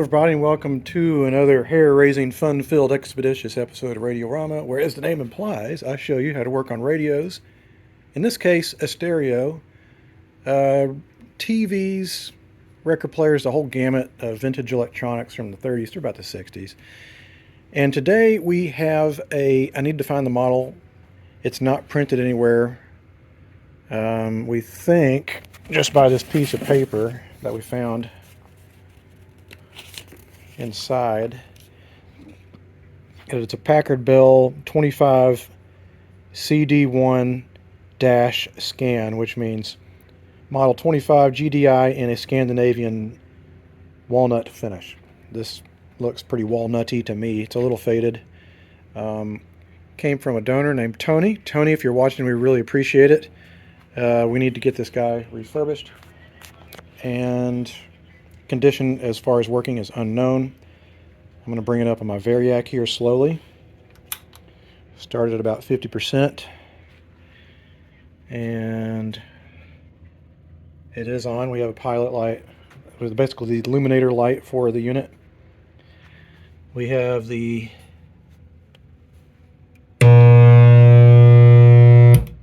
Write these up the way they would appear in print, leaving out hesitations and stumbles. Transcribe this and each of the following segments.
everybody, and welcome to another hair-raising, fun-filled, expeditious episode of Radiorama, where, as the name implies, I show you how to work on radios. In this case, a stereo, uh, TVs, record players, the whole gamut of vintage electronics from the 30s through about the 60s. And today we have I need to find the model. It's not printed anywhere. We think, just by this piece of paper that we found inside, it's a Packard Bell 25 CD1 scan, which means model 25 GDI in a Scandinavian walnut finish. This looks pretty walnutty to me. It's a little faded. Came from a donor named Tony. Tony, if you're watching, we really appreciate it. We need to get this guy refurbished, and condition as far as working is unknown. I'm going to bring it up on my Variac here slowly. Start at about 50%, and it is on. We have a pilot light, with basically the illuminator light for the unit. We have the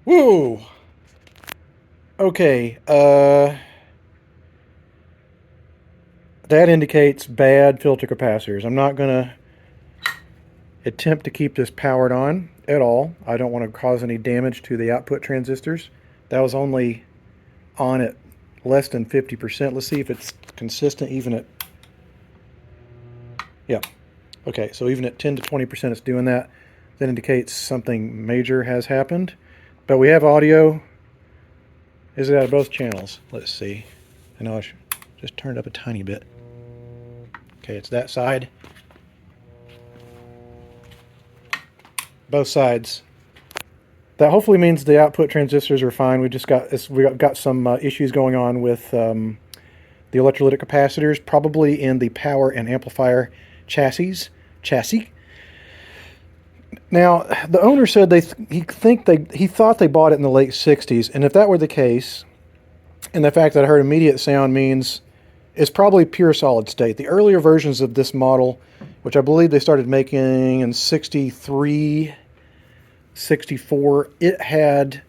whoa. Okay, that indicates bad filter capacitors. I'm not going to attempt to keep this powered on at all. I don't want to cause any damage to the output transistors. That was only on at less than 50%. Let's see if it's consistent even at, yeah. Okay, so even at 10 to 20% it's doing that. That indicates something major has happened. But we have audio. Is it out of both channels? Let's see. I know I should just turn it up a tiny bit. Okay, it's that side. Both sides. That hopefully means the output transistors are fine. We got some issues going on with the electrolytic capacitors, probably in the power and amplifier chassis. Now, the owner said he thought they bought it in the late 60s, and if that were the case, and the fact that I heard immediate sound means it's probably pure solid state. The earlier versions of this model, which I believe they started making in 63, 64, it had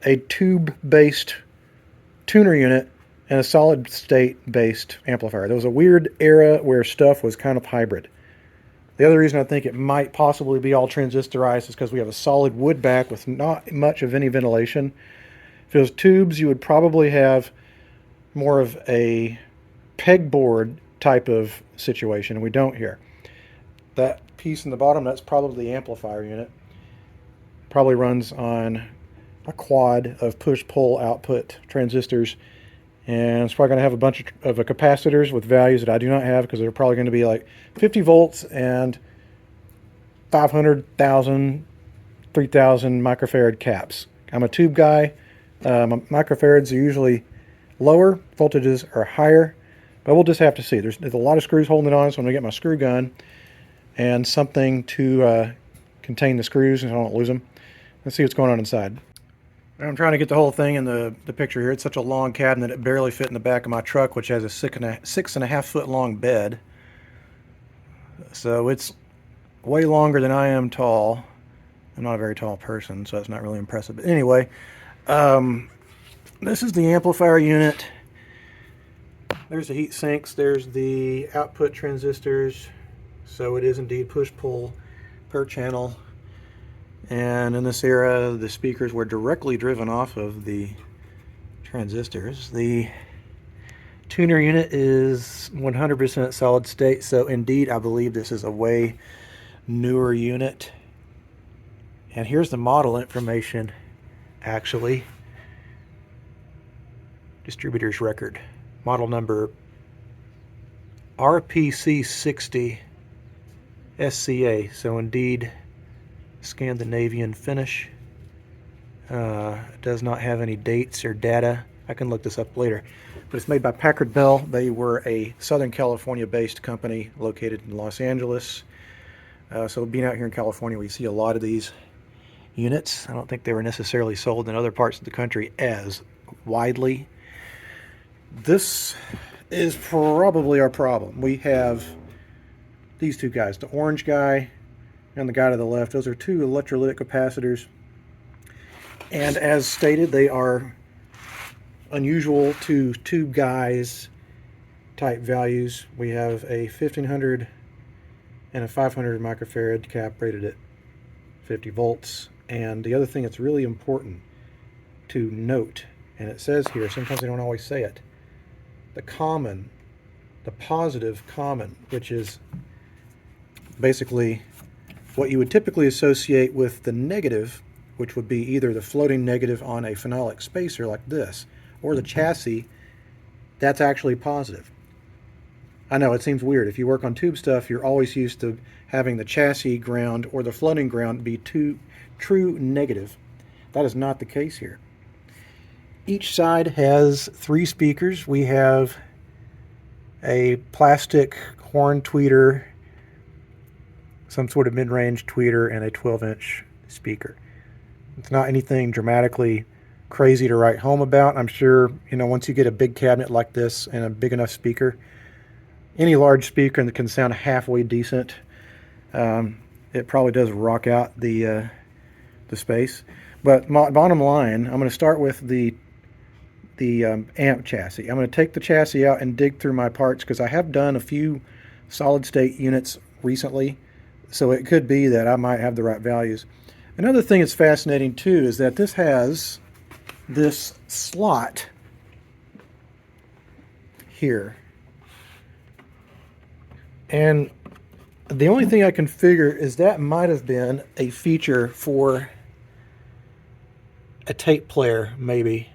a tube-based tuner unit and a solid state-based amplifier. There was a weird era where stuff was kind of hybrid. The other reason I think it might possibly be all transistorized is because we have a solid wood back with not much of any ventilation. If it was tubes, you would probably have more of a pegboard type of situation, and we don't here. That piece in the bottom, that's probably the amplifier unit. Probably runs on a quad of push-pull output transistors, and it's probably going to have a bunch of capacitors with values that I do not have, because they're probably going to be like 50 volts and 500,000, 3,000 microfarad caps. I'm a tube guy. Microfarads are usually lower, voltages are higher, but we'll just have to see. There's a lot of screws holding it on, so I'm going to get my screw gun and something to contain the screws so I don't lose them. Let's see what's going on inside. I'm trying to get the whole thing in the picture here. It's such a long cabinet it barely fit in the back of my truck, which has a 6.5 foot long bed. So it's way longer than I am tall. I'm not a very tall person, so that's not really impressive. But anyway, this is the amplifier unit. There's the heat sinks. There's the output transistors. So it is indeed push-pull per channel. And in this era, the speakers were directly driven off of the transistors. The tuner unit is 100% solid state, so indeed I believe this is a way newer unit. And here's the model information, actually. Distributor's record. Model number RPC60 SCA, so indeed Scandinavian finish. Does not have any dates or data. I can look this up later. But it's made by Packard Bell. They were a Southern California based company located in Los Angeles. So being out here in California, we see a lot of these units. I don't think they were necessarily sold in other parts of the country as widely. This is probably our problem. We have these two guys, the orange guy and the guy to the left. Those are two electrolytic capacitors. And as stated, they are unusual to tube guys type values. We have a 1500 and a 500 microfarad cap rated at 50 volts. And the other thing that's really important to note, and it says here, sometimes they don't always say it, the positive common, which is basically what you would typically associate with the negative, which would be either the floating negative on a phenolic spacer like this, or the chassis, that's actually positive. I know it seems weird. If you work on tube stuff, you're always used to having the chassis ground or the floating ground be true negative. That is not the case here. Each side has 3 speakers. We have a plastic horn tweeter, some sort of mid-range tweeter, and a 12-inch speaker. It's not anything dramatically crazy to write home about. I'm sure, once you get a big cabinet like this and a big enough speaker, any large speaker that can sound halfway decent, it probably does rock out the space. But bottom line, I'm going to start with the amp chassis. I'm going to take the chassis out and dig through my parts because I have done a few solid state units recently, so it could be that I might have the right values. Another thing that's fascinating too is that this has this slot here, and the only thing I can figure is that might have been a feature for a tape player, maybe.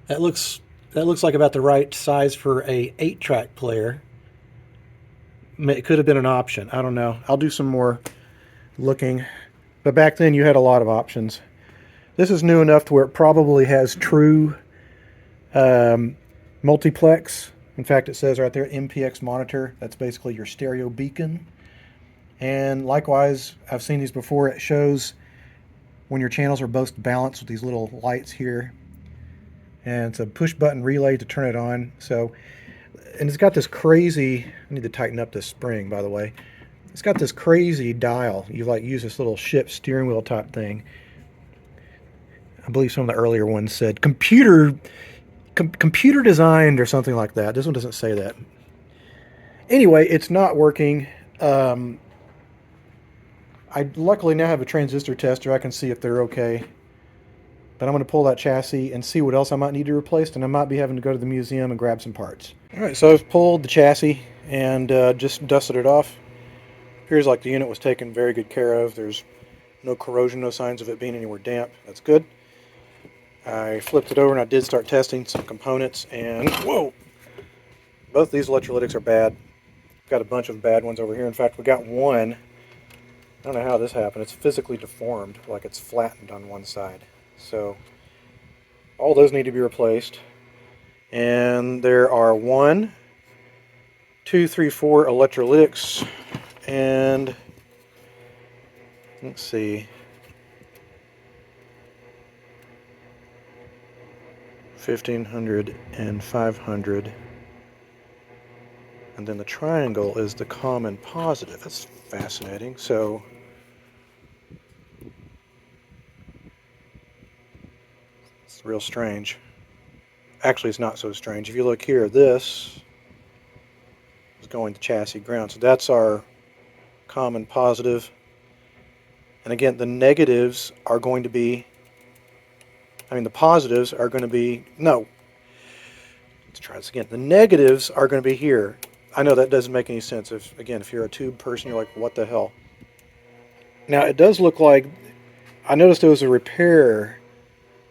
That looks like about the right size for a 8-track player. It could have been an option. I don't know. I'll do some more looking. But back then you had a lot of options. This is new enough to where it probably has true multiplex. In fact, it says right there, MPX monitor. That's basically your stereo beacon. And likewise, I've seen these before. It shows when your channels are both balanced with these little lights here. And it's a push button relay to turn it on. So, and it's got this crazy, I need to tighten up this spring, by the way. It's got this crazy dial. You use this little ship steering wheel type thing. I believe some of the earlier ones said computer designed or something like that. This one doesn't say that. Anyway, it's not working. I luckily now have a transistor tester. I can see if they're okay. But I'm going to pull that chassis and see what else I might need to replace, and I might be having to go to the museum and grab some parts. Alright, so I've pulled the chassis and just dusted it off. Appears like the unit was taken very good care of. There's no corrosion, no signs of it being anywhere damp. That's good. I flipped it over and I did start testing some components, and whoa! Both these electrolytics are bad. Got a bunch of bad ones over here. In fact, we got one. I don't know how this happened. It's physically deformed, like it's flattened on one side. So all those need to be replaced. And there are 1, 2, 3, 4 electrolytics, and let's see, 1500 and 500. And then the triangle is the common positive. That's fascinating. So it's real strange. Actually, it's not so strange. If you look here, this is going to chassis ground. So that's our common positive. And again, the negatives are going to be, the positives are going to be, no. Let's try this again. The negatives are going to be here. I know that doesn't make any sense. If you're a tube person, you're like, what the hell? Now, it does look like, I noticed there was a repair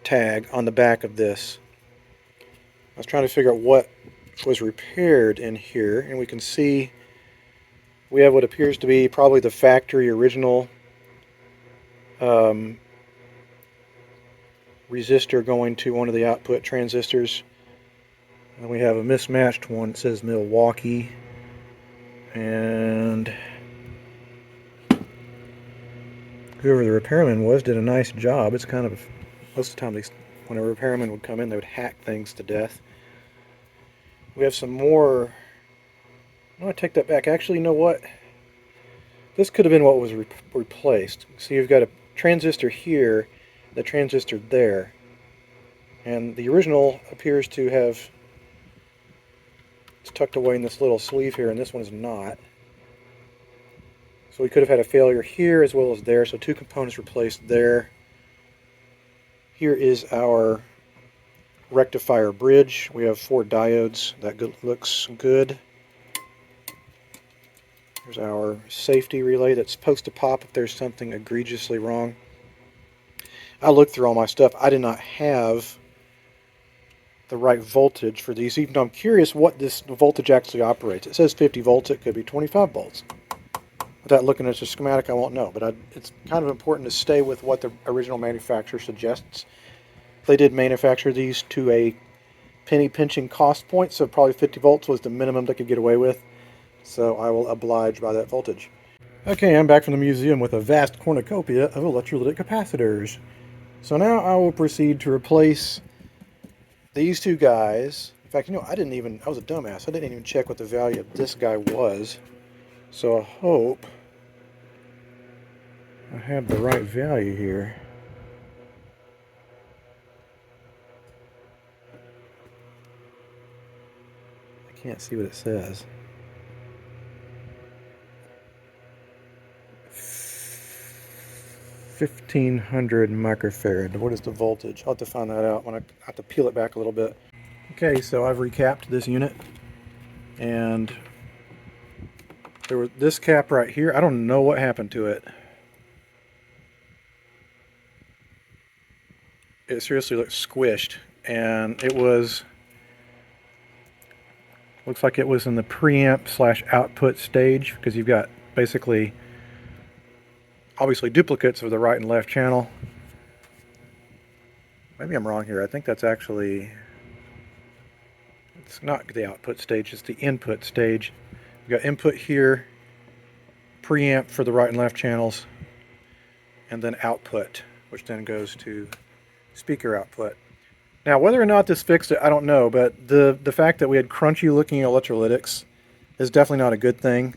tag on the back of this. I was trying to figure out what was repaired in here, and we can see we have what appears to be probably the factory original resistor going to one of the output transistors. And we have a mismatched one that says Milwaukee, and whoever the repairman was did a nice job. It's kind of, most of the time when a repairman would come in, they would hack things to death. We have some more. I want to take that back. Actually, you know what? This could have been what was replaced. So you've got a transistor here, the transistor there. And the original appears to have, it's tucked away in this little sleeve here, and this one is not. So we could have had a failure here as well as there, so two components replaced there. Here is our rectifier bridge. We have 4 diodes. That looks good. There's our safety relay that's supposed to pop if there's something egregiously wrong. I looked through all my stuff. I did not have the right voltage for these, even though I'm curious what this voltage actually operates. It says 50 volts. It could be 25 volts. Without looking at the schematic, I won't know. But it's kind of important to stay with what the original manufacturer suggests. They did manufacture these to a penny pinching cost point, so probably 50 volts was the minimum they could get away with. So I will oblige by that voltage. Okay, I'm back from the museum with a vast cornucopia of electrolytic capacitors. So now I will proceed to replace these two guys. In fact, you know, I was a dumbass. I didn't even check what the value of this guy was. So I hope I have the right value here. I can't see what it says. 1500 microfarad. What is the voltage? I'll have to find that out when I have to peel it back a little bit. Okay, so I've recapped this unit, and there was this cap right here. I don't know what happened to it. It seriously looks squished, and it was, looks like it was in the preamp / output stage, because you've got basically obviously duplicates of the right and left channel. Maybe I'm wrong here. I think that's actually, it's not the output stage, it's the input stage. We've got input here, preamp for the right and left channels, and then output, which then goes to speaker output. Now, whether or not this fixed it, I don't know, but the fact that we had crunchy looking electrolytics is definitely not a good thing.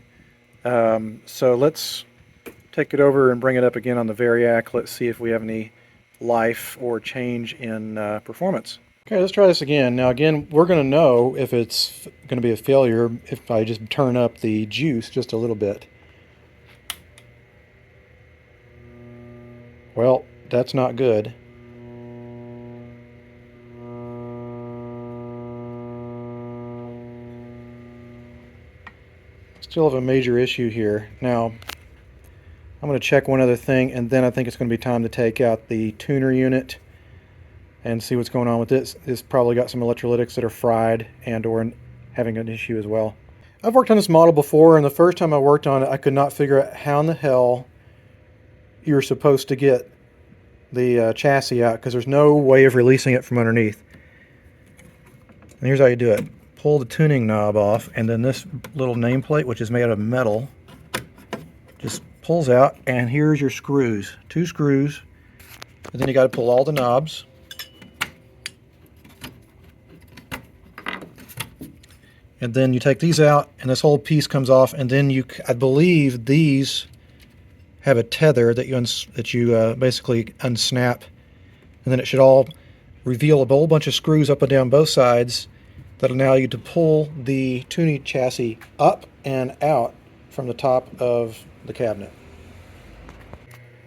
So let's take it over and bring it up again on the Variac. Let's see if we have any life or change in performance. Okay, let's try this again. Now again, we're going to know if it's going to be a failure if I just turn up the juice just a little bit. Well, that's not good. Still have a major issue here. Now, I'm going to check one other thing, and then I think it's going to be time to take out the tuner unit and see what's going on with this. It's probably got some electrolytics that are fried and or having an issue as well. I've worked on this model before, and the first time I worked on it, I could not figure out how in the hell you're supposed to get the chassis out, because there's no way of releasing it from underneath. And here's how you do it. Pull the tuning knob off, and then this little nameplate, which is made out of metal, just pulls out, and here's your screws. 2 screws, and then you got to pull all the knobs. And then you take these out, and this whole piece comes off, and then I believe these have a tether that you basically unsnap, and then it should all reveal a whole bunch of screws up and down both sides that allow you to pull the tuning chassis up and out from the top of the cabinet.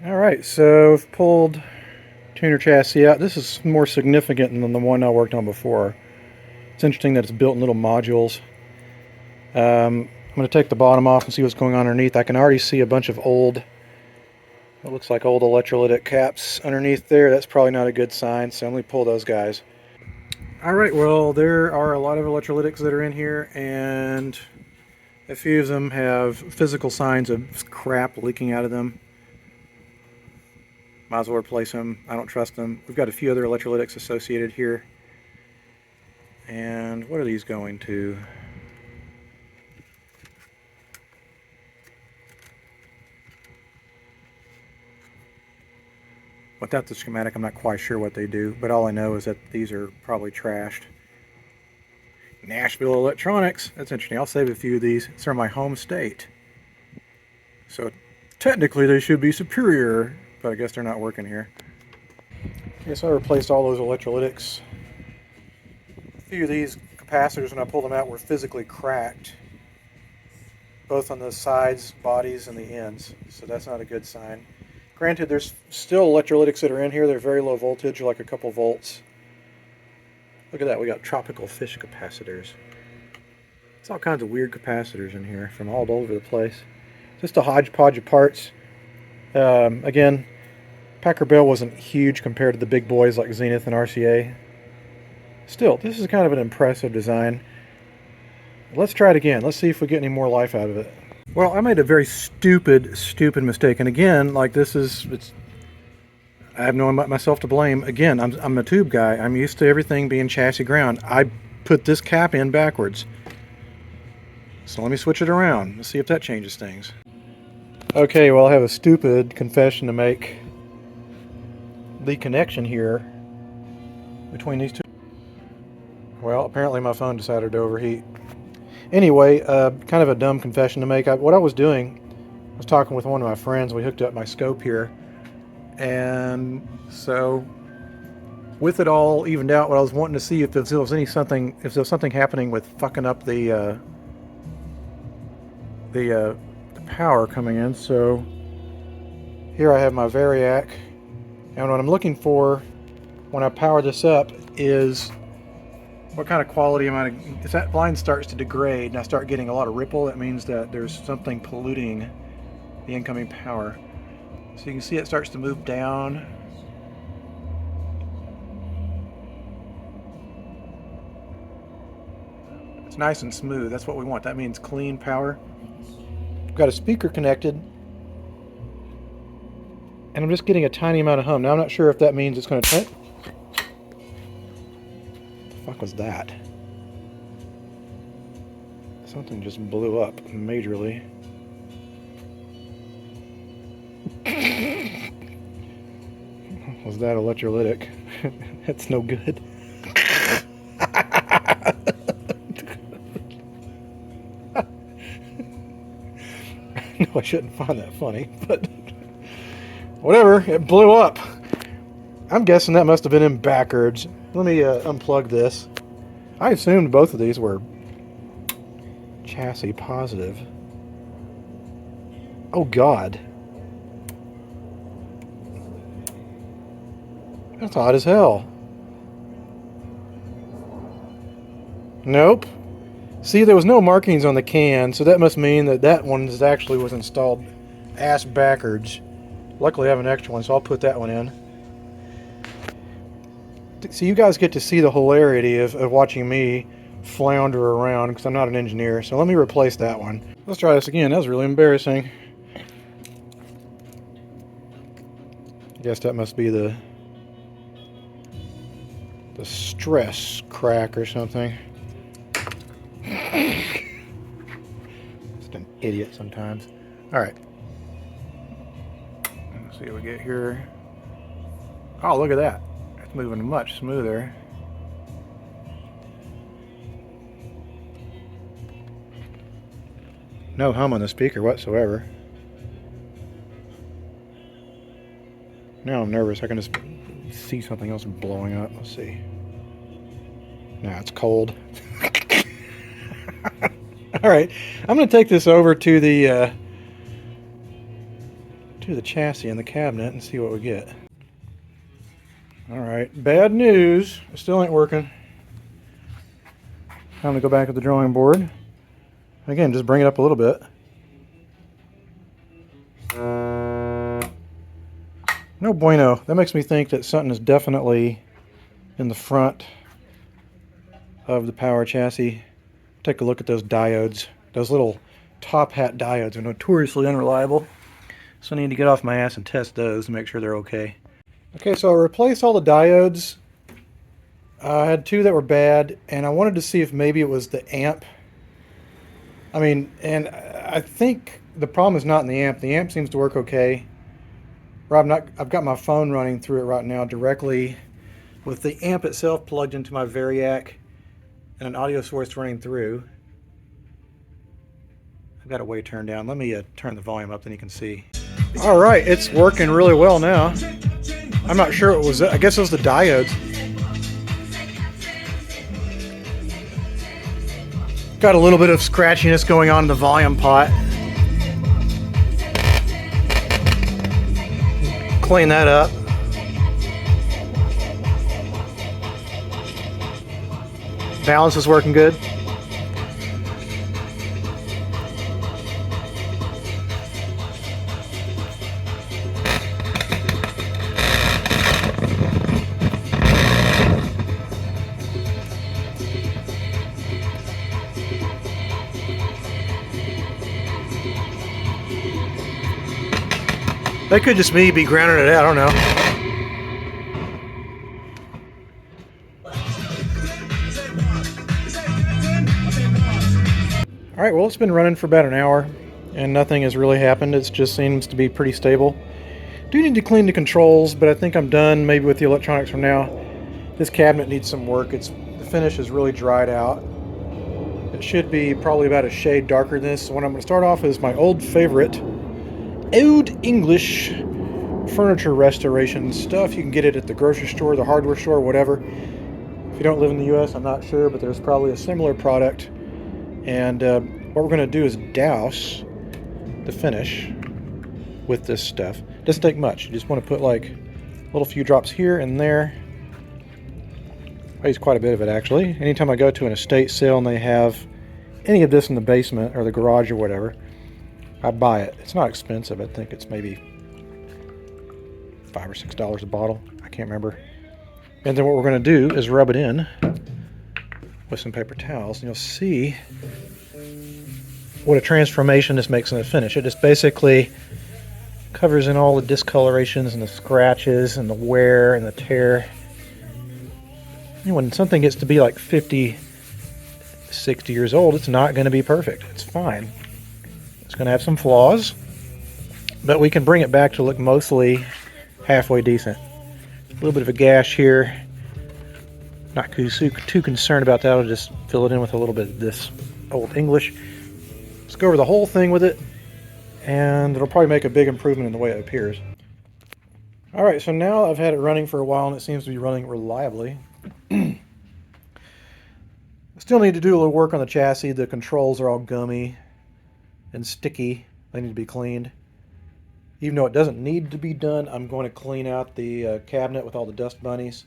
Alright, so I've pulled tuner chassis out. This is more significant than the one I worked on before. It's interesting that it's built in little modules. I'm going to take the bottom off and see what's going on underneath. I can already see a bunch of it looks like old electrolytic caps underneath there. That's probably not a good sign, so I'm going to pull those guys. Alright, well, there are a lot of electrolytics that are in here, and a few of them have physical signs of crap leaking out of them. Might as well replace them. I don't trust them. We've got a few other electrolytics associated here. And what are these going to? Without the schematic, I'm not quite sure what they do, but all I know is that these are probably trashed. Nashville Electronics. That's interesting. I'll save a few of these. These are my home state. So technically they should be superior, but I guess they're not working here. Okay, so I replaced all those electrolytics. A few of these capacitors, when I pulled them out, were physically cracked, both on the sides, bodies, and the ends. So that's not a good sign. Granted, there's still electrolytics that are in here. They're very low voltage, like a couple volts. Look at that. We got tropical fish capacitors. There's all kinds of weird capacitors in here from all over the place. Just a hodgepodge of parts. Again, Packard Bell wasn't huge compared to the big boys like Zenith and RCA. Still, this is kind of an impressive design. Let's try it again. Let's see if we get any more life out of it. Well, I made a very stupid mistake. And again, like I have no one myself to blame. Again, I'm a tube guy. I'm used to everything being chassis ground. I put this cap in backwards. So let me switch it around. Let's see if that changes things. Okay, well, I have a stupid confession to make. The connection here between these two. Well, apparently my phone decided to overheat. Anyway, kind of a dumb confession to make. What I was doing, I was talking with one of my friends. We hooked up my scope here. And so with it all evened out, what I was wanting to see if there was something happening with fucking up the power coming in. So here I have my Variac, and what I'm looking for when I power this up is what kind of quality if that line starts to degrade and I start getting a lot of ripple, that means that there's something polluting the incoming power. So you can see it starts to move down. It's nice and smooth. That's what we want. That means clean power. I've got a speaker connected, and I'm just getting a tiny amount of hum. Now I'm not sure if that means it's going to... What the fuck was that? Something just blew up majorly. Was that electrolytic? That's no good. No, I shouldn't find that funny, but whatever, it blew up. I'm guessing that must have been in backwards. Let me unplug this. I assumed both of these were chassis positive. Oh God. That's odd as hell. Nope. See, there was no markings on the can, so that must mean that one actually was installed ass backwards. Luckily I have an extra one, so I'll put that one in. So you guys get to see the hilarity of watching me flounder around, because I'm not an engineer. So let me replace that one. Let's try this again. That was really embarrassing. I guess that must be the stress crack or something. Just an idiot sometimes. Alright. Let's see what we get here. Oh, look at that. It's moving much smoother. No hum on the speaker whatsoever. Now I'm nervous. I can just see something else blowing up. Let's see. Now it's cold. Alright, I'm going to take this over to the chassis in the cabinet and see what we get. Alright, bad news. It still ain't working. Time to go back to the drawing board. Again, just bring it up a little bit. No bueno. That makes me think that something is definitely in the front of the power chassis. Take a look at those diodes. Those little top hat diodes are notoriously unreliable. So I need to get off my ass and test those and make sure they're okay. Okay, so I replaced all the diodes. I had two that were bad, and I wanted to see if maybe it was the amp. And I think the problem is not in the amp. The amp seems to work okay. Rob, I've got my phone running through it right now directly with the amp itself plugged into my Variac. and an audio source running through. I've got it way turned down. Let me turn the volume up, then you can see. All right, it's working really well now. I'm not sure it was, I guess it was the diodes. Got a little bit of scratchiness going on in the volume pot. Clean that up. Balance is working good. That could just be grounding it out, I don't know. Alright, well, it's been running for about an hour and nothing has really happened. It just seems to be pretty stable. Do need to clean the controls, but I think I'm done maybe with the electronics from now. This cabinet needs some work. The finish is really dried out. It should be probably about a shade darker than this. So what I'm going to start off is my old favorite, Old English furniture restoration stuff. You can get it at the grocery store, the hardware store, whatever. If you don't live in the US, I'm not sure, but there's probably a similar product. And what we're going to do is douse the finish with this stuff. Doesn't take much. You just want to put like a little few drops here and there. I use quite a bit of it, actually. Anytime I go to an estate sale and they have any of this in the basement or the garage or whatever, I buy it. It's not expensive. I think it's maybe $5 or $6 a bottle. I can't remember. And then what we're going to do is rub it in with some paper towels, and you'll see what a transformation this makes in the finish. It just basically covers in all the discolorations and the scratches and the wear and the tear. And when something gets to be like 50, 60 years old, it's not going to be perfect. It's fine. It's going to have some flaws, but we can bring it back to look mostly halfway decent. A little bit of a gash here. Not too concerned about that. I'll just fill it in with a little bit of this Old English. Let's go over the whole thing with it, and it'll probably make a big improvement in the way it appears. Alright, so now I've had it running for a while, and it seems to be running reliably. I still need to do a little work on the chassis. The controls are all gummy and sticky. They need to be cleaned. Even though it doesn't need to be done, I'm going to clean out the cabinet with all the dust bunnies.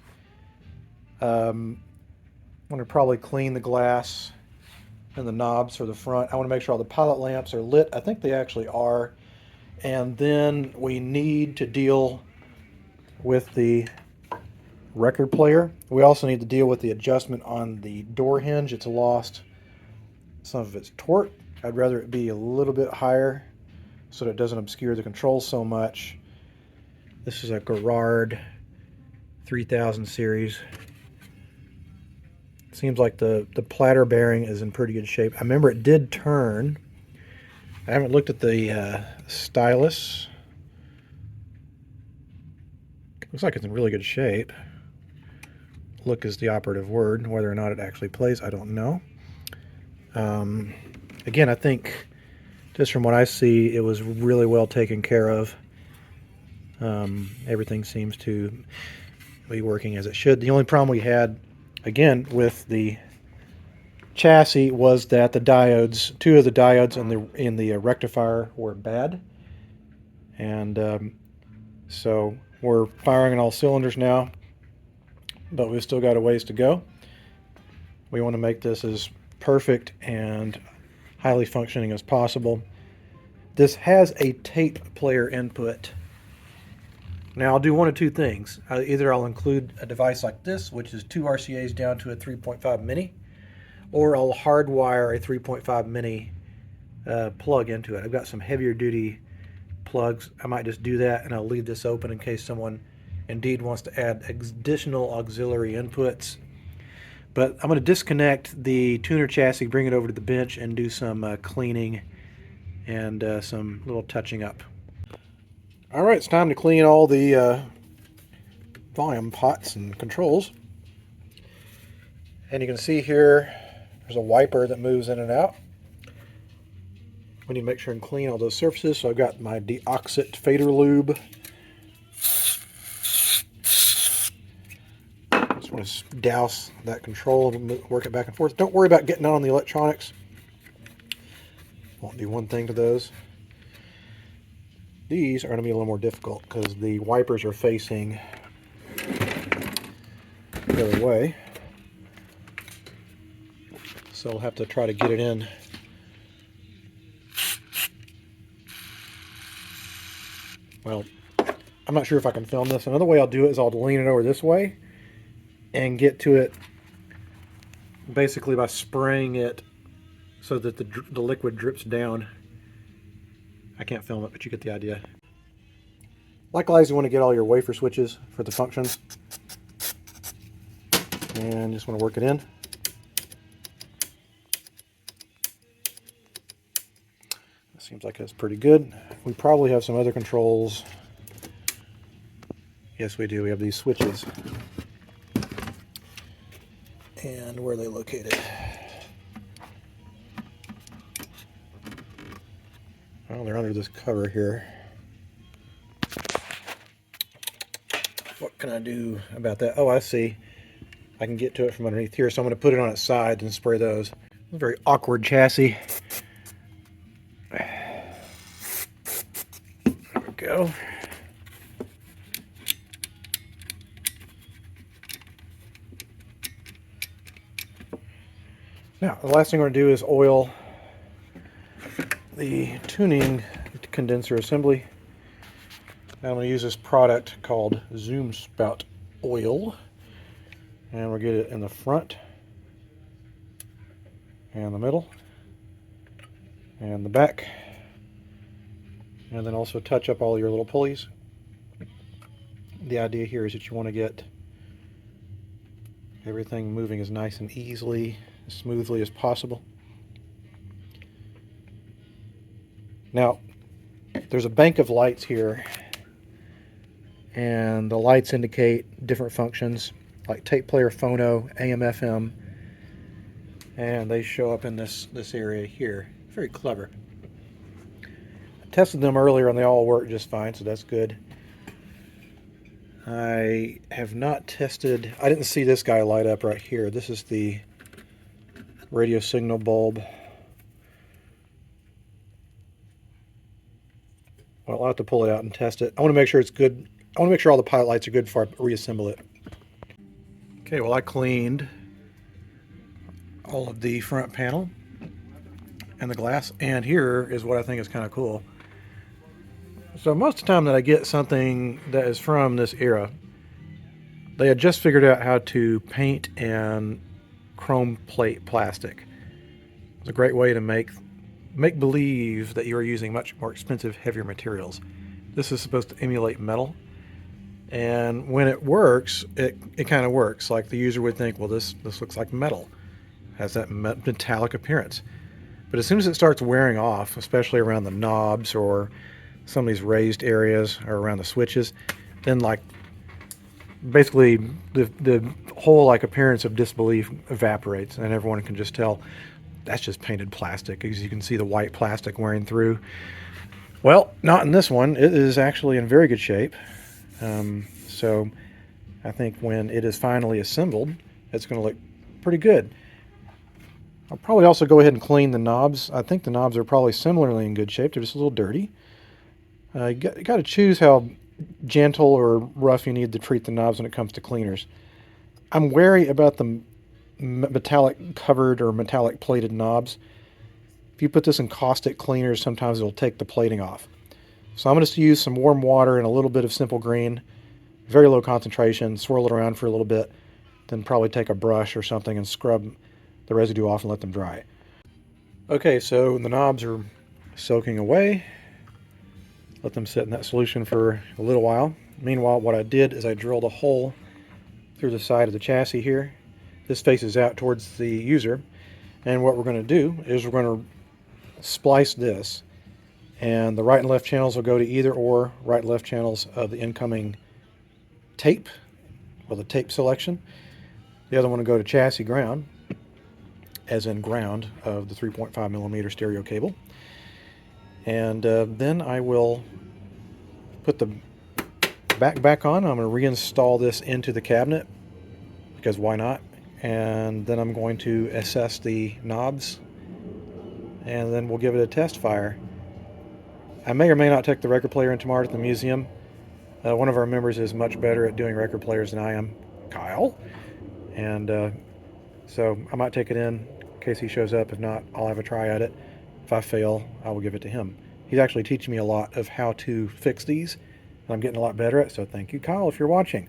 I'm going to probably clean the glass and the knobs for the front. I want to make sure all the pilot lamps are lit. I think they actually are. And then we need to deal with the record player. We also need to deal with the adjustment on the door hinge. It's lost some of its torque. I'd rather it be a little bit higher so that it doesn't obscure the controls so much. This is a Gerard 3000 series. Seems like the platter bearing is in pretty good shape. I remember it did turn. I haven't looked at the stylus. Looks like it's in really good shape. Look is the operative word. Whether or not it actually plays, I don't know. Again, I think just from what I see, it was really well taken care of. Everything seems to be working as it should. The only problem we had, again, with the chassis was that the diodes, two of the diodes in the rectifier were bad. And so we're firing on all cylinders now, but we've still got a ways to go. We want to make this as perfect and highly functioning as possible. This has a tape player input. Now I'll do one of two things. Either I'll include a device like this, which is 2 RCAs down to a 3.5 mini, or I'll hardwire a 3.5 mini plug into it. I've got some heavier duty plugs. I might just do that, and I'll leave this open in case someone indeed wants to add additional auxiliary inputs. But I'm going to disconnect the tuner chassis, bring it over to the bench, and do some cleaning and some little touching up. Alright, it's time to clean all the volume pots and controls. And you can see here There's a wiper that moves in and out. We need to make sure and clean all those surfaces, so I've got my deoxit fader lube. Just want to douse that control and work it back and forth. Don't worry about getting out on the electronics. Won't do one thing to those. These are going to be a little more difficult because the wipers are facing the other way. So I'll have to try to get it in. Well, I'm not sure if I can film this. Another way I'll do it is I'll lean it over this way and get to it basically by spraying it so that the liquid drips down. I can't film it, but you get the idea. Likewise, you want to get all your wafer switches for the functions. And just want to work it in. Seems like that's pretty good. We probably have some other controls. Yes, we do. We have these switches. And where are they located? Well, they're under this cover here. What can I do about that? Oh, I see. I can get to it from underneath here, so I'm going to put it on its side and spray those. It's a very awkward chassis. Go. Now, the last thing we're going to do is oil the tuning condenser assembly. Now I'm going to use this product called Zoom Spout Oil, and we'll get it in the front and the middle and the back. And then also touch up all your little pulleys. The idea here is that you want to get everything moving as nice and easily, as smoothly as possible. Now, there's a bank of lights here, and the lights indicate different functions, like tape player, phono, AM, FM, and they show up in this area here. Very clever. Tested them earlier and they all work just fine, so that's good. I have not tested, I didn't see this guy light up right here. This is the radio signal bulb. Well, I'll have to pull it out and test it. I want to make sure it's good. I want to make sure all the pilot lights are good before I reassemble it. Okay, well, I cleaned all of the front panel and the glass, and here is what I think is kind of cool. So most of the time that I get something that is from this era, they had just figured out how to paint and chrome plate plastic. It's a great way to make believe that you are using much more expensive, heavier materials. This is supposed to emulate metal, and when it works, it kind of works. Like the user would think, well, this looks like metal, has that metallic appearance. But as soon as it starts wearing off, especially around the knobs or some of these raised areas or around the switches, then like basically the whole like appearance of disbelief evaporates, and everyone can just tell that's just painted plastic, because you can see the white plastic wearing through. Well, not in this one. It is actually in very good shape. So I think when it is finally assembled, it's going to look pretty good. I'll probably also go ahead and clean the knobs. I think the knobs are probably similarly in good shape. They're just a little dirty. You got to choose how gentle or rough you need to treat the knobs when it comes to cleaners. I'm wary about the metallic covered or metallic plated knobs. If you put this in caustic cleaners, sometimes it'll take the plating off. So I'm going to use some warm water and a little bit of simple green, very low concentration, swirl it around for a little bit, then probably take a brush or something and scrub the residue off and let them dry. Okay, so the knobs are soaking away. Let them sit in that solution for a little while. Meanwhile, what I did is I drilled a hole through the side of the chassis here. This faces out towards the user. And what we're going to do is we're going to splice this. And the right and left channels will go to either or right and left channels of the incoming tape, or the tape selection. The other one will go to chassis ground. as in ground, of the 3.5 millimeter stereo cable. And then I will put the back on. I'm going to reinstall this into the cabinet, because why not? And then I'm going to assess the knobs, and then we'll give it a test fire. I may or may not take the record player in tomorrow to the museum. One of our members is much better at doing record players than I am, Kyle. And so I might take it in case he shows up. If not, I'll have a try at it. If I fail, I will give it to him. He's actually teaching me a lot of how to fix these, and I'm getting a lot better at it, so thank you, Kyle, if you're watching.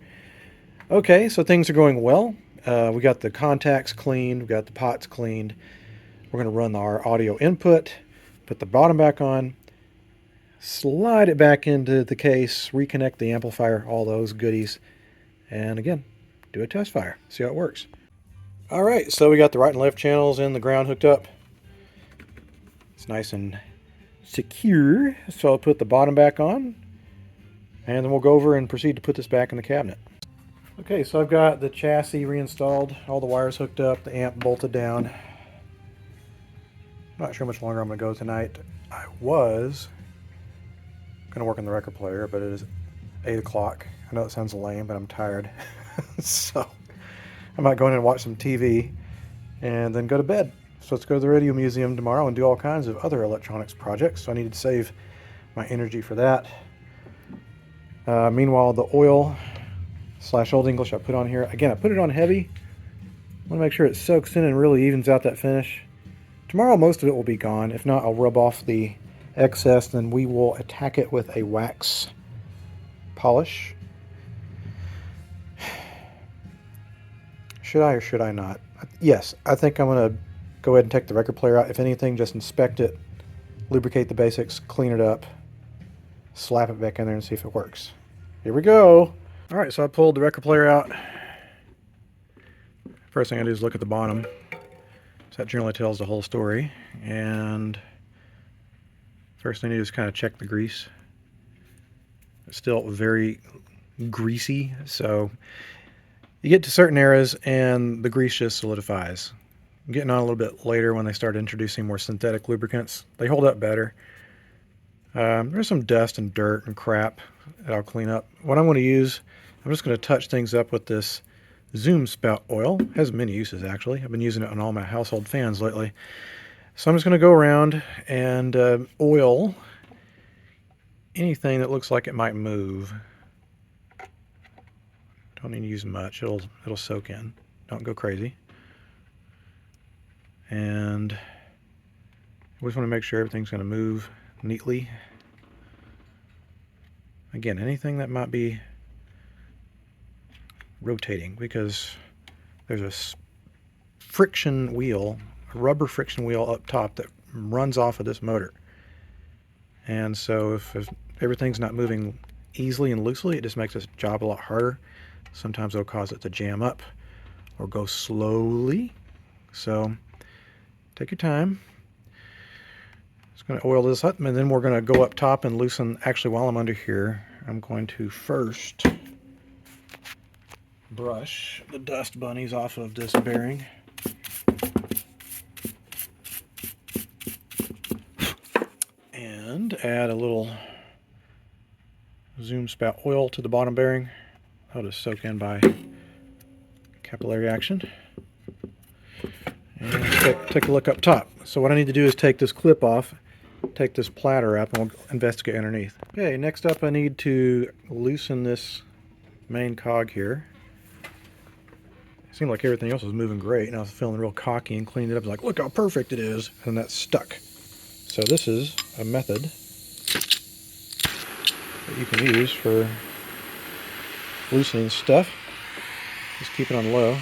Okay, so things are going well. We got the contacts cleaned, we got the pots cleaned. We're going to run our audio input, put the bottom back on, slide it back into the case, reconnect the amplifier, all those goodies, and again, do a test fire, see how it works. All right, so we got the right and left channels and the ground hooked up. It's nice and secure, so I'll put the bottom back on, and then we'll go over and proceed to put this back in the cabinet. Okay, so I've got the chassis reinstalled, all the wires hooked up, the amp bolted down. I'm not sure how much longer I'm going to go tonight. I was going to work on the record player, but it is 8 o'clock. I know it sounds lame, but I'm tired. So I might go in and watch some TV and then go to bed. So let's go to the radio museum tomorrow and do all kinds of other electronics projects. So I needed to save my energy for that. Meanwhile, the oil / Old English I put on here. Again, I put it on heavy. I want to make sure it soaks in and really evens out that finish. Tomorrow, most of it will be gone. If not, I'll rub off the excess, then we will attack it with a wax polish. Should I or should I not? Yes, I think I'm going to go ahead and take the record player out. If anything, just inspect it, lubricate the basics, clean it up, slap it back in there and see if it works. Here we go. All right, so I pulled the record player out. First thing I do is look at the bottom. So that generally tells the whole story. And first thing I do is kind of check the grease. It's still very greasy, so you get to certain areas and the grease just solidifies. Getting on a little bit later when they start introducing more synthetic lubricants, they hold up better. There's some dust and dirt and crap that I'll clean up. What I'm going to use, I'm just going to touch things up with this Zoom spout oil. It has many uses, actually. I've been using it on all my household fans lately. So I'm just going to go around and oil anything that looks like it might move. Don't need to use much. It'll soak in. Don't go crazy. And we just want to make sure everything's going to move neatly. Again, anything that might be rotating, because there's a friction wheel, a rubber friction wheel up top that runs off of this motor. And so if everything's not moving easily and loosely, it just makes this job a lot harder. Sometimes it'll cause it to jam up or go slowly. So take your time. Just going to oil this up, and then we're going to go up top and loosen. Actually, while I'm under here, I'm going to first brush the dust bunnies off of this bearing. And add a little Zoom spout oil to the bottom bearing. That'll just soak in by capillary action. And take a look up top. So what I need to do is take this clip off, take this platter up, and we'll investigate underneath. Okay, next up I need to loosen this main cog here. It seemed like everything else was moving great, and I was feeling real cocky and cleaned it up. Like, look how perfect it is, and that's stuck. So this is a method that you can use for loosening stuff. Just keep it on low.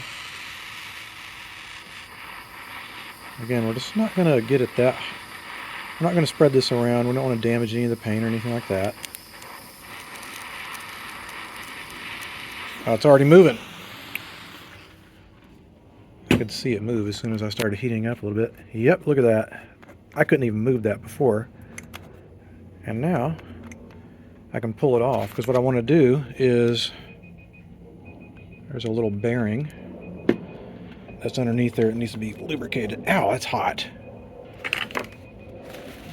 Again, we're just not going to get it that... We're not going to spread this around. We don't want to damage any of the paint or anything like that. Oh, it's already moving. I could see it move as soon as I started heating up a little bit. Yep, look at that. I couldn't even move that before. And now I can pull it off, because what I want to do is, there's a little bearing that's underneath there, it needs to be lubricated. Ow, that's hot.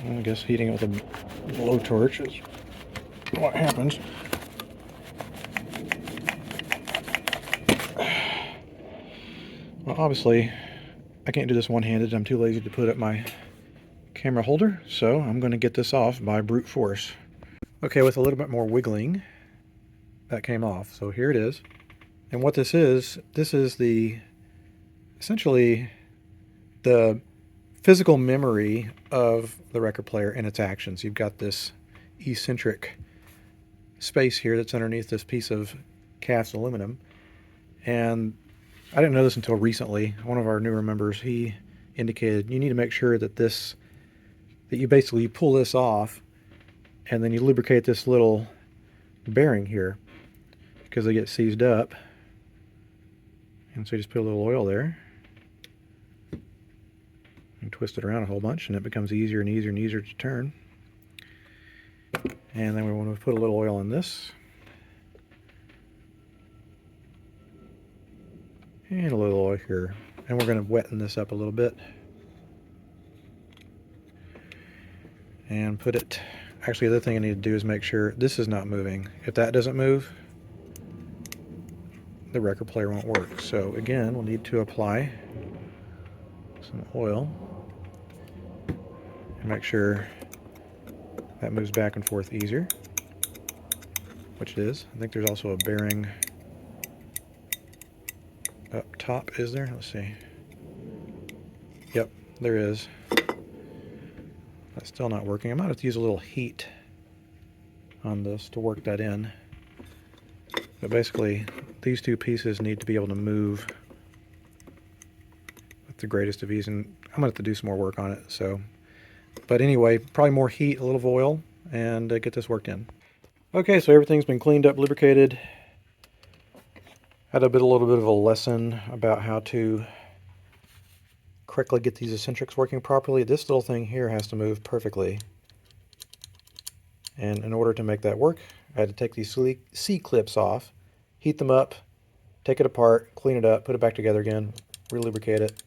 I guess heating it with a blowtorch is what happens. Well, obviously, I can't do this one-handed. I'm too lazy to put up my camera holder, so I'm going to get this off by brute force. Okay, with a little bit more wiggling, that came off. So here it is. And what this is essentially the physical memory of the record player and its actions. You've got this eccentric space here that's underneath this piece of cast aluminum. And I didn't know this until recently. One of our newer members, he indicated you need to make sure that you basically pull this off and then you lubricate this little bearing here because they get seized up. And so you just put a little oil there and twist it around a whole bunch, and it becomes easier and easier and easier to turn. And then we want to put a little oil in this. And a little oil here. And we're going to wetten this up a little bit. And put it... Actually, the other thing I need to do is make sure this is not moving. If that doesn't move, the record player won't work. So again, we'll need to apply some oil and make sure that moves back and forth easier, which it is. I think there's also a bearing up top, is there? Let's see. Yep, there is. That's still not working. I might have to use a little heat on this to work that in. But basically, these two pieces need to be able to move with the greatest of ease, and I'm going to have to do some more work on it. So, but anyway, probably more heat, a little of oil, and get this worked in. Okay, so everything's been cleaned up, lubricated. Had a little bit of a lesson about how to correctly get these eccentrics working properly. This little thing here has to move perfectly. And in order to make that work, I had to take these C-clips off, heat them up, take it apart, clean it up, put it back together again, re-lubricate it.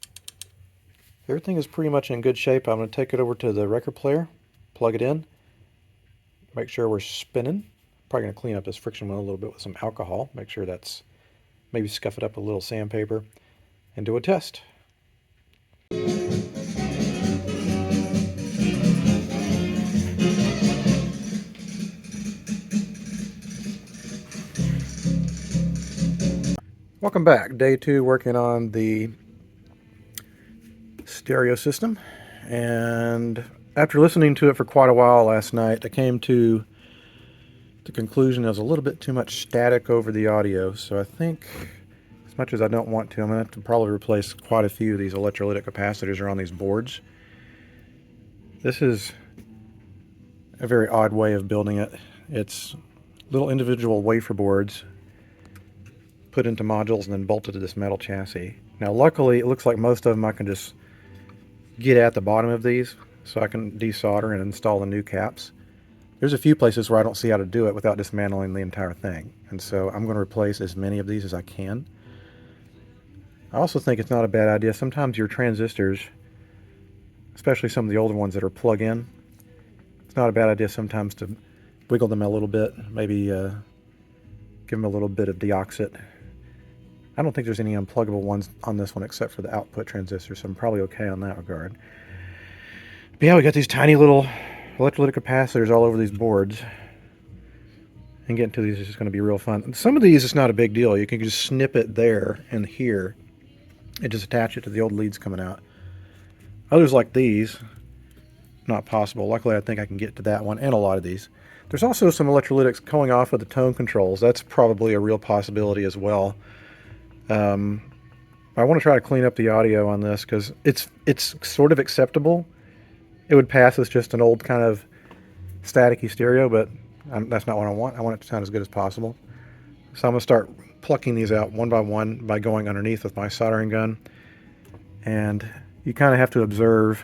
Everything is pretty much in good shape. I'm going to take it over to the record player, plug it in, make sure we're spinning. Probably going to clean up this friction wheel a little bit with some alcohol, make sure that's, maybe scuff it up with a little sandpaper, and do a test. Welcome back. Day 2 working on the stereo system, and after listening to it for quite a while last night, I came to the conclusion there's a little bit too much static over the audio. So I think, as much as I don't want to, I'm going to have to probably replace quite a few of these electrolytic capacitors around these boards. This is a very odd way of building it. It's little individual wafer boards put into modules and then bolted to this metal chassis. Now luckily it looks like most of them I can just get at the bottom of these, so I can desolder and install the new caps. There's a few places where I don't see how to do it without dismantling the entire thing, and so I'm going to replace as many of these as I can. I also think it's not a bad idea. Sometimes your transistors, especially some of the older ones that are plug-in, it's not a bad idea sometimes to wiggle them a little bit, maybe give them a little bit of deoxit. I don't think there's any unpluggable ones on this one except for the output transistor, so I'm probably okay on that regard. But yeah, we got these tiny little electrolytic capacitors all over these boards, and getting to these is just going to be real fun. Some of these it's not a big deal. You can just snip it there and here and just attach it to the old leads coming out. Others like these, not possible. Luckily I think I can get to that one and a lot of these. There's also some electrolytics going off of the tone controls. That's probably a real possibility as well. I want to try to clean up the audio on this because it's sort of acceptable. It would pass as just an old kind of staticky stereo, but that's not what I want. I want it to sound as good as possible. So I'm going to start plucking these out one by one by going underneath with my soldering gun. And you kind of have to observe.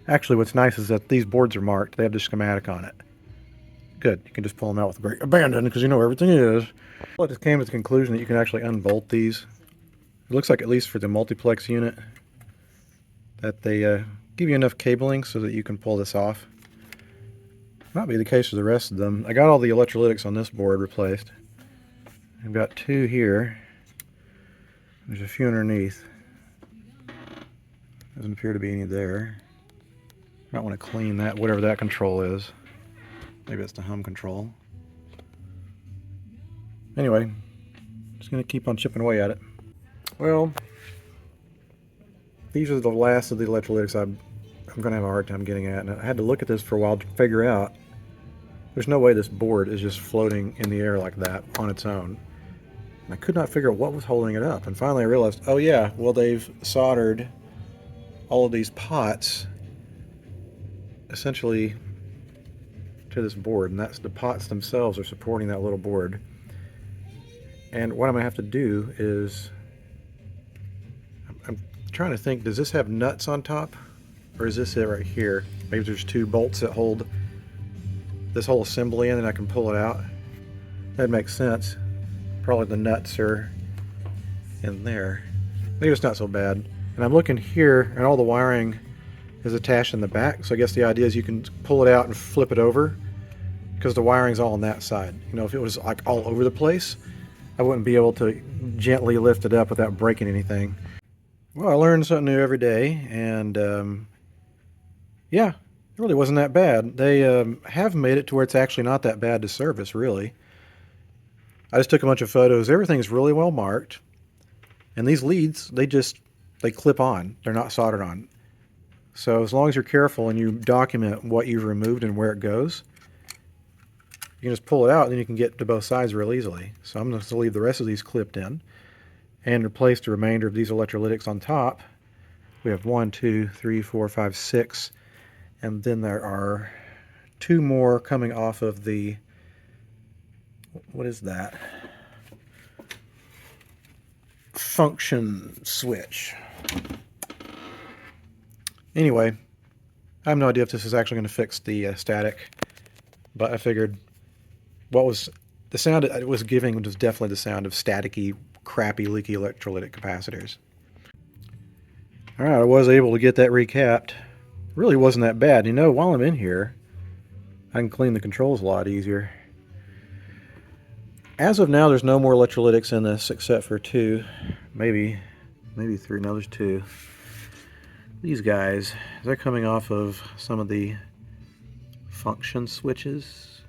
Actually, what's nice is that these boards are marked. They have the schematic on it. Good. You can just pull them out with great abandon because you know where everything is. Well, I just came to the conclusion that you can actually unbolt these It looks like, at least for the multiplex unit, that they give you enough cabling so that you can pull this off. Might be the case for the rest of them. I got all the electrolytics on this board replaced. I've got 2 here. There's a few underneath. Doesn't appear to be any there. Might want to clean that, whatever that control is. Maybe it's the hum control. Anyway, just going to keep on chipping away at it. Well, these are the last of the electrolytics I'm going to have a hard time getting at. And I had to look at this for a while to figure out there's no way this board is just floating in the air like that on its own. And I could not figure out what was holding it up. And finally I realized, oh yeah, well, they've soldered all of these pots essentially to this board, and that's the pots themselves are supporting that little board. And what I'm gonna have to do is, I'm trying to think, does this have nuts on top, or is this it right here? Maybe there's 2 bolts that hold this whole assembly in and I can pull it out. That makes sense. Probably the nuts are in there. Maybe it's not so bad. And I'm looking here, and all the wiring is attached in the back, so I guess the idea is you can pull it out and flip it over, because the wiring's all on that side. You know, if it was like all over the place, I wouldn't be able to gently lift it up without breaking anything. Well, I learn something new every day, and yeah, it really wasn't that bad. They have made it to where it's actually not that bad to service, really. I just took a bunch of photos. Everything's really well marked, and these leads, they clip on. They're not soldered on. So as long as you're careful and you document what you've removed and where it goes, you can just pull it out and then you can get to both sides real easily. So I'm going to leave the rest of these clipped in and replace the remainder of these electrolytics on top. We have 1, 2, 3, 4, 5, 6, and then there are 2 more coming off of the, what is that? Function switch. Anyway, I have no idea if this is actually going to fix the static, but I figured what was the sound it was giving was definitely the sound of staticky, crappy, leaky electrolytic capacitors. Alright, I was able to get that recapped. Really wasn't that bad. You know, while I'm in here, I can clean the controls a lot easier. As of now, there's no more electrolytics in this except for 2, maybe 3. No, there's 2. These guys, they're coming off of some of the function switches.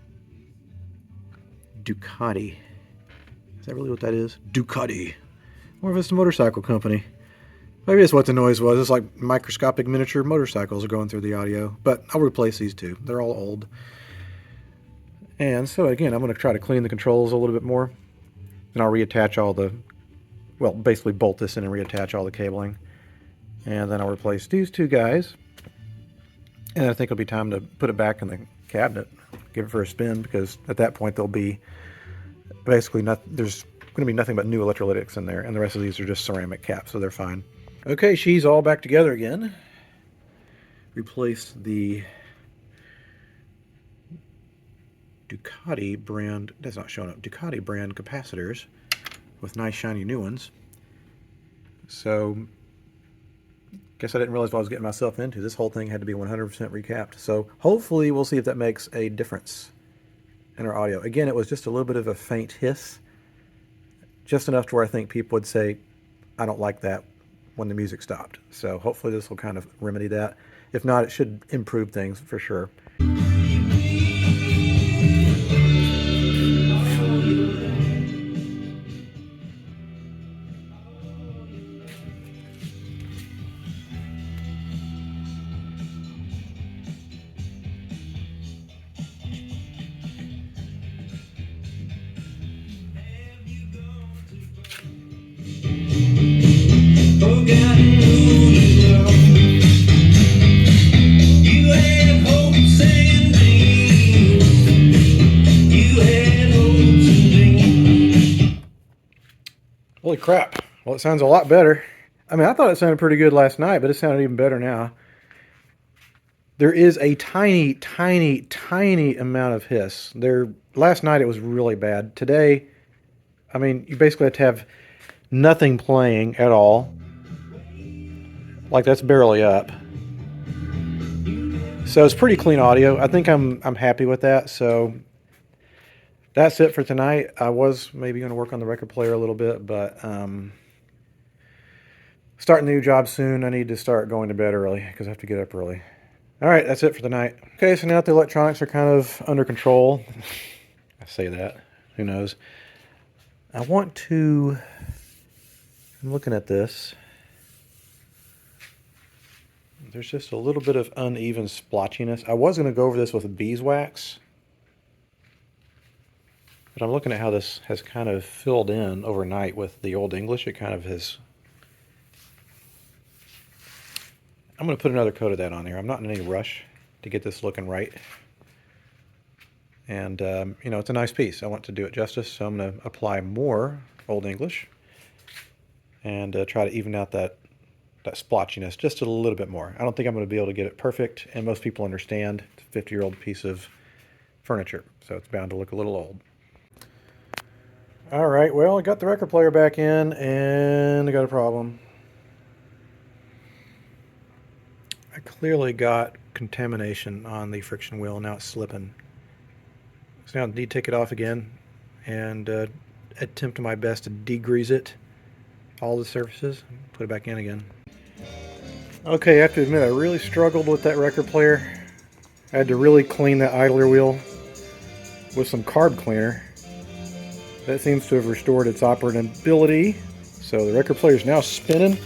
Ducati. Is that really what that is? Ducati. Or if it's a motorcycle company. Maybe that's what the noise was. It's like microscopic miniature motorcycles are going through the audio. But I'll replace these 2. They're all old. And so again, I'm going to try to clean the controls a little bit more. And I'll reattach all the, well, basically bolt this in and reattach all the cabling. And then I'll replace these 2 guys. And I think it'll be time to put it back in the cabinet, give it for a spin, because at that point there'll be basically there's going to be nothing but new electrolytics in there, and the rest of these are just ceramic caps, so they're fine. Okay, she's all back together again. Replace the Ducati brand, that's not showing up, Ducati brand capacitors with nice shiny new ones. So guess I didn't realize what I was getting myself into. This whole thing had to be 100% recapped. So hopefully we'll see if that makes a difference in our audio. Again, it was just a little bit of a faint hiss, just enough to where I think people would say, I don't like that, when the music stopped. So hopefully this will kind of remedy that. If not, it should improve things for sure. Holy crap. Well, it sounds a lot better. I mean, I thought it sounded pretty good last night, but it sounded even better now. There is a tiny, tiny, tiny amount of hiss. Last night it was really bad. Today, I mean, you basically have to have nothing playing at all. Like, that's barely up. So it's pretty clean audio. I think I'm happy with that. So that's it for tonight. I was maybe going to work on the record player a little bit, but starting the new job soon. I need to start going to bed early because I have to get up early. All right, that's it for the night. Okay, so now that the electronics are kind of under control, I say that, who knows. I'm looking at this. There's just a little bit of uneven splotchiness. I was going to go over this with beeswax, but I'm looking at how this has kind of filled in overnight with the Old English. It kind of has... I'm going to put another coat of that on here. I'm not in any rush to get this looking right. And, you know, it's a nice piece. I want to do it justice, so I'm going to apply more Old English and try to even out that splotchiness just a little bit more. I don't think I'm going to be able to get it perfect, and most people understand it's a 50-year-old piece of furniture, so it's bound to look a little old. All right, well, I got the record player back in, and I got a problem. I clearly got contamination on the friction wheel, and now it's slipping. So now I need to take it off again and attempt my best to degrease it, all the surfaces, put it back in again. Okay, I have to admit I really struggled with that record player. I had to really clean that idler wheel with some carb cleaner. That seems to have restored its operability. So the record player is now spinning.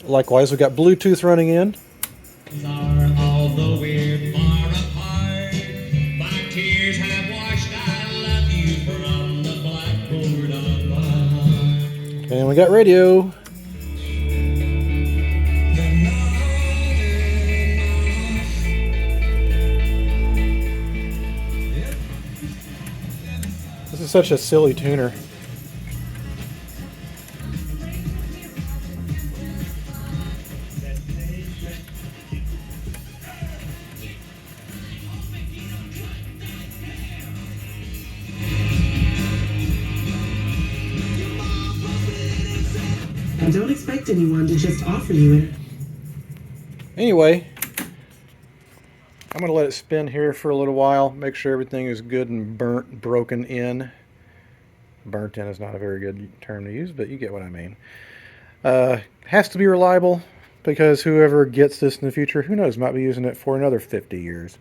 Likewise, we've got Bluetooth running in. And we got radio. This is such a silly tuner. And don't expect anyone to just offer you it. Anyway, I'm going to let it spin here for a little while, make sure everything is good and broken in. Burnt in is not a very good term to use, but you get what I mean. Has to be reliable, because whoever gets this in the future, who knows, might be using it for another 50 years.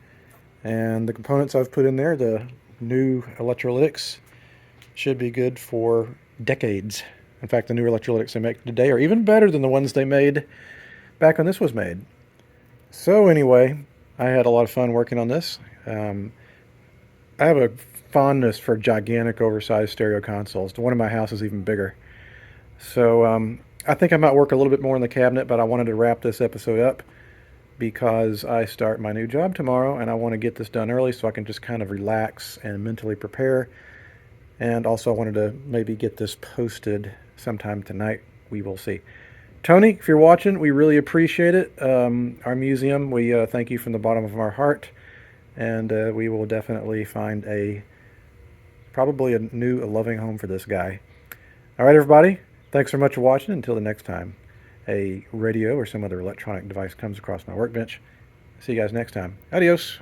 And the components I've put in there, the new electrolytics, should be good for decades. In fact, the new electrolytics they make today are even better than the ones they made back when this was made. So anyway, I had a lot of fun working on this. I have a fondness for gigantic oversized stereo consoles. The one in my house is even bigger. So I think I might work a little bit more in the cabinet, but I wanted to wrap this episode up because I start my new job tomorrow and I want to get this done early so I can just kind of relax and mentally prepare. And also I wanted to maybe get this posted sometime tonight. We will see. Tony, if you're watching, we really appreciate it. Our museum, we thank you from the bottom of our heart. And we will definitely find probably a loving home for this guy. All right, everybody. Thanks so much for watching. Until the next time a radio or some other electronic device comes across my workbench. See you guys next time. Adios.